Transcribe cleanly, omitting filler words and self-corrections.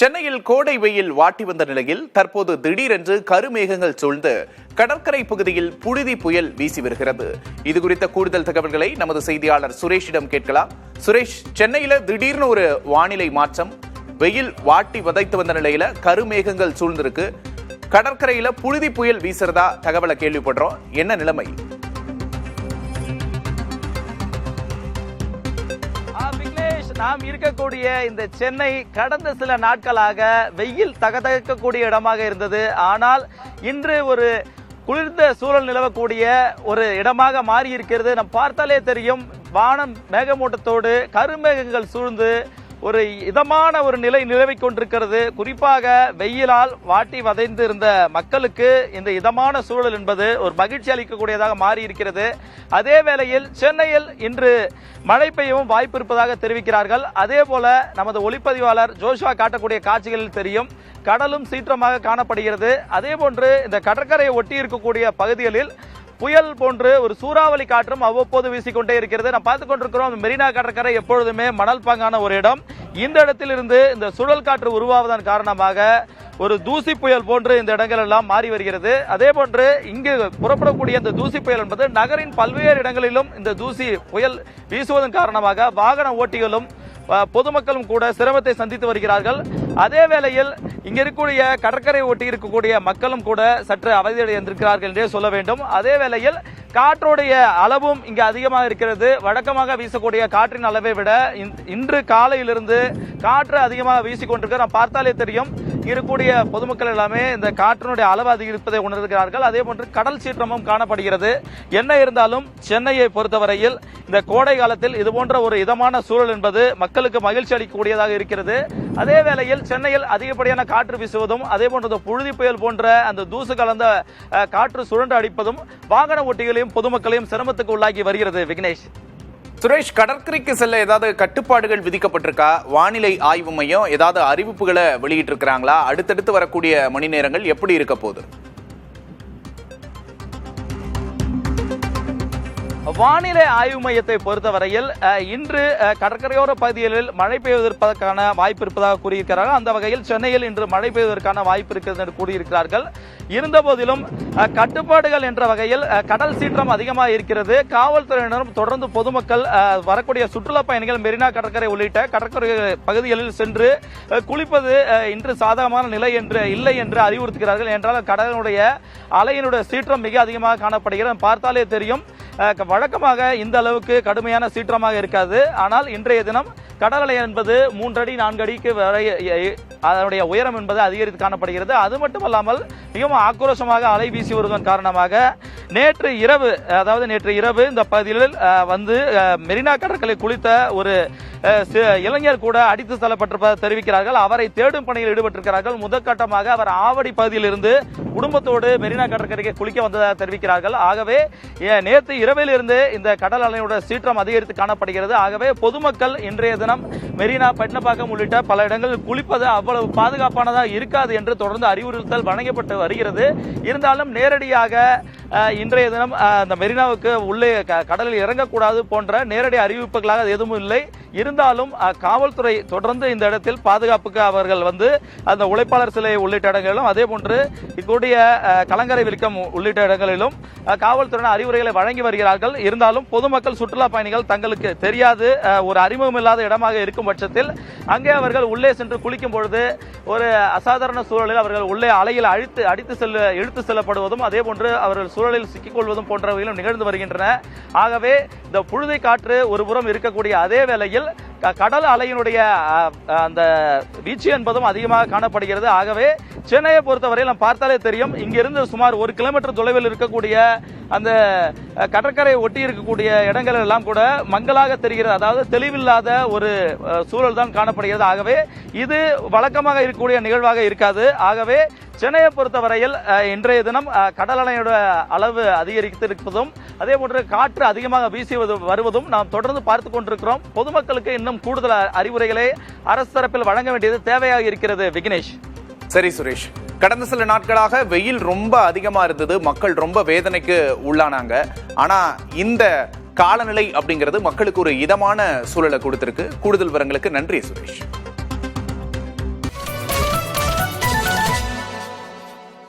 சென்னையில் கோடை வெயில் வாட்டி வந்த நிலையில் தற்போது திடீரென்று கருமேகங்கள் சூழ்ந்து கடற்கரை பகுதியில் புழுதி புயல் வீசி வருகிறது. இது குறித்த கூடுதல் தகவல்களை நமது செய்தியாளர் சுரேஷிடம் கேட்கலாம். சுரேஷ், சென்னையில திடீர்னு ஒரு வானிலை மாற்றம், வெயில் வாட்டி வதைத்து வந்த நிலையில கருமேகங்கள் சூழ்ந்திருக்கு. கடற்கரையில புழுதி புயல் வீசுறதா தகவலை கேள்விப்படுறோம். என்ன நிலைமை? நாம் இருக்கக்கூடிய இந்த சென்னை கடந்த சில நாட்களாக வெயில் தகதகக்கூடிய இடமாக இருந்தது. ஆனால் இன்று ஒரு குளிர்ந்த சூழல் நிலவக்கூடிய ஒரு இடமாக மாறி இருக்கிறது. நாம் பார்த்தாலே தெரியும், வானம் மேகமூட்டத்தோடு கருமேகங்கள் சூழ்ந்து ஒரு இதமான ஒரு நிலை நிலவிக் கொண்டிருக்கிறது. குறிப்பாக வெயிலால் வாட்டி வதைந்து இருந்த மக்களுக்கு இந்த இதமான சூழல் என்பது ஒரு மகிழ்ச்சி அளிக்கக்கூடியதாக மாறி இருக்கிறது. அதே வேளையில் சென்னையில் இன்று மழை பெய்யவும் வாய்ப்பு இருப்பதாக தெரிவிக்கிறார்கள். அதே போல நமது ஒளிப்பதிவாளர் ஜோஷுவா காட்டக்கூடிய காட்சிகளில் தெரியும், கடலும் சீற்றமாக காணப்படுகிறது. அதே போன்று இந்த கடற்கரையை ஒட்டி இருக்கக்கூடிய பகுதிகளில் புயல் போன்று ஒரு சூறாவளி காற்றும் அவ்வப்போது வீசிக்கொண்டே இருக்கிறது. நாம் பார்த்துக் கொண்டிருக்கிறோம், மெரினா கடற்கரை எப்பொழுதுமே மணல் பாங்கான ஒரு இடம். இந்த இடத்திலிருந்து இந்த சுழல் காற்று உருவாவதன் காரணமாக ஒரு தூசி புயல் போன்று இந்த இடங்கள் எல்லாம் மாறி வருகிறது. அதே போன்று இங்கு புறப்படக்கூடிய இந்த தூசி புயல் என்பது நகரின் பல்வேறு இடங்களிலும் இந்த தூசி புயல் வீசுவதன் காரணமாக வாகன ஓட்டிகளும் பொதுமக்களும் கூட சிரமத்தை சந்தித்து வருகிறார்கள். அதே வேளையில் இங்க இருக்கக்கூடிய கடற்கரை ஒட்டி இருக்கக்கூடிய மக்களும் கூட சற்று அவதியடைந்திருக்கிறார்கள் என்றே சொல்ல வேண்டும். அதே வேளையில் காற்றுடைய அளவும் இங்கு அதிகமாக இருக்கிறது. வழக்கமாக வீசக்கூடிய காற்றின் அளவை விட இன்று காலையிலிருந்து காற்று அதிகமாக வீசிக்கொண்டிருக்க நாம் பார்த்தாலே தெரியும். இருக்கக்கூடிய பொதுமக்கள் எல்லாமே இந்த காற்றினுடைய அளவு அதிகரிப்பதை உணர்கிறார்கள். அதே போன்று கடல் சீற்றமும் காணப்படுகிறது. என்ன இருந்தாலும் சென்னையை பொறுத்தவரையில் இந்த கோடை காலத்தில் இது போன்ற ஒரு இதமான சூழல் என்பது மக்களுக்கு மகிழ்ச்சி அளிக்கக்கூடியதாக இருக்கிறது. அதே வேளையில் சென்னையில் அதிகப்படியான காற்று வீசுவதும் அதே போன்ற புழுதி புயல் போன்ற அந்த தூசு கலந்த காற்று சுழன்று அடிப்பதும் வாகன ஓட்டிகளையும் பொதுமக்களையும் சிரமத்துக்கு உள்ளாகி வருகிறது. விக்னேஷ், சுரேஷ், கடற்கரைக்கு செல்ல ஏதாவது கட்டுப்பாடுகள் விதிக்கப்பட்டிருக்கா? வானிலை ஆய்வு மையம் ஏதாவது அறிவிப்புகளை வெளியிட்டு இருக்கிறாங்களா? அடுத்தடுத்து வரக்கூடிய மணி நேரங்கள் எப்படி இருக்க போகுது? வானிலை ஆய்வு மையத்தை பொறுத்தவரையில் இன்று கடற்கரையோர பகுதிகளில் மழை பெய்வதற்கான வாய்ப்பு இருப்பதாக கூறியிருக்கிறார்கள். அந்த வகையில் சென்னையில் இன்று மழை பெய்வதற்கான வாய்ப்பு இருக்கிறது என்று கூறியிருக்கிறார்கள். இருந்த போதிலும் கட்டுப்பாடுகள் என்ற வகையில் கடல் சீற்றம் அதிகமாக இருக்கிறது. காவல்துறையினரும் தொடர்ந்து பொதுமக்கள் வரக்கூடிய சுற்றுலா பயணிகள் மெரினா கடற்கரை உள்ளிட்ட கடற்கரை பகுதிகளில் சென்று குளிப்பது இன்று சாதகமான நிலை என்று இல்லை என்று அறிவுறுத்துகிறார்கள். என்றால் கடலுடைய அலையினுடைய சீற்றம் மிக அதிகமாக காணப்படுகிறது. பார்த்தாலே தெரியும், வழக்கமாக இந்த அளவுக்கு கடுமையான சீற்றமாக இருக்காது. ஆனால் இன்றைய தினம் கடல் அலை என்பது 3 அடி 4 அடிக்கு வரை அதனுடைய உயரம் என்பது அதிகரித்து காணப்படுகிறது. அது மட்டுமல்லாமல் மிகவும் ஆக்ரோஷமாக அலை வீசி வருவதன் காரணமாக நேற்று இரவு இந்த பகுதியில் வந்து மெரினா கடற்கரை குளித்த ஒரு இளைஞர் கூட அடித்து செல்லப்பட்டிருப்பதாக தெரிவிக்கிறார்கள். அவரை தேடும் பணியில் ஈடுபட்டிருக்கிறார்கள். முதற்கட்டமாக அவர் ஆவடி பகுதியில் இருந்து குடும்பத்தோடு மெரினா கடற்கரைக்கு குளிக்க வந்ததாக தெரிவிக்கிறார்கள். ஆகவே நேற்று இரவில் இருந்து இந்த கடல் அலையோட சீற்றம் அதிகரித்து காணப்படுகிறது. ஆகவே பொதுமக்கள் இன்றைய தினம் மெரினா, பட்டினப்பாக்கம் உள்ளிட்ட பல இடங்களில் குளிப்பது அவ்வளவு பாதுகாப்பானதாக இருக்காது என்று தொடர்ந்து அறிவுறுத்தல் வழங்கப்பட்டு வருகிறது. இருந்தாலும் நேரடியாக இன்றைய தினம் அந்த மெரினாவுக்கு உள்ளே கடலில் இறங்கக்கூடாது போன்ற நேரடி அறிவிப்புகளாக எதுவும் இல்லை. இருந்தாலும் காவல்துறை தொடர்ந்து இந்த இடத்தில் பாதுகாப்புக்கு அவர்கள் வந்து அந்த உழைப்பாளர் சிலை உள்ளிட்ட இடங்களிலும் அதே போன்று இக்கூடிய கலங்கரை விளக்கம் உள்ளிட்ட இடங்களிலும் காவல்துறையினர் அறிவுரைகளை வழங்கி வருகிறார்கள். இருந்தாலும் பொதுமக்கள், சுற்றுலா பயணிகள் தங்களுக்கு தெரியாது ஒரு அறிமுகம் இல்லாத இடமாக இருக்கும் பட்சத்தில் அங்கே அவர்கள் உள்ளே சென்று குளிக்கும் பொழுது ஒரு அசாதாரண சூழலில் அவர்கள் உள்ளே அலையில் இழுத்து செல்லப்படுவதும் அதே போன்று அவர்கள் சூழலில் சிக்கிக்கொள்வதும் போன்றவைகளும் நிகழ்ந்து வருகின்றன. ஆகவே இந்த புழுதி காற்று ஒரு புறம் இருக்கக்கூடிய அதே வேளையில் கடல் அலையினுடைய அந்த வீச்சு என்பதும் அதிகமாக காணப்படுகிறது. ஆகவே சென்னையை பொறுத்தவரையில் நாம் பார்த்தாலே தெரியும், இங்கிருந்து சுமார் 1 கிலோமீட்டர் தொலைவில் இருக்கக்கூடிய அந்த கடற்கரை ஒட்டி இருக்கக்கூடிய இடங்கள் எல்லாம் கூட மங்கலாக தெரிகிறது. அதாவது தெளிவில்லாத ஒரு சூழல் தான் காணப்படுகிறது. ஆகவே இது வழக்கமாக இருக்கக்கூடிய நிகழ்வாக இருக்காது. ஆகவே சென்னையை பொறுத்தவரையில் இன்றைய தினம் கடல் அலையோட அளவு அதிகரித்திருப்பதும் அதே போன்று காற்று அதிகமாக வீசி வருவதும் நாம் தொடர்ந்து பார்த்துக் கொண்டிருக்கிறோம். பொதுமக்களுக்கு இன்னும் கூடுதல் அறிவுரைகளை அரசு தரப்பில் வழங்க வேண்டியது தேவையாக இருக்கிறது. விக்னேஷ். சரி சுரேஷ், கடந்த சில நாட்களாக வெயில் ரொம்ப அதிகமா இருந்தது, மக்கள் ரொம்ப வேதனைக்கு உள்ளானாங்க. ஆனா இந்த காலநிலை அப்படிங்கிறது மக்களுக்கு ஒரு இதமான சூழலை கொடுத்திருக்கு. கூடுதல் விவரங்களுக்கு நன்றி சுரேஷ்.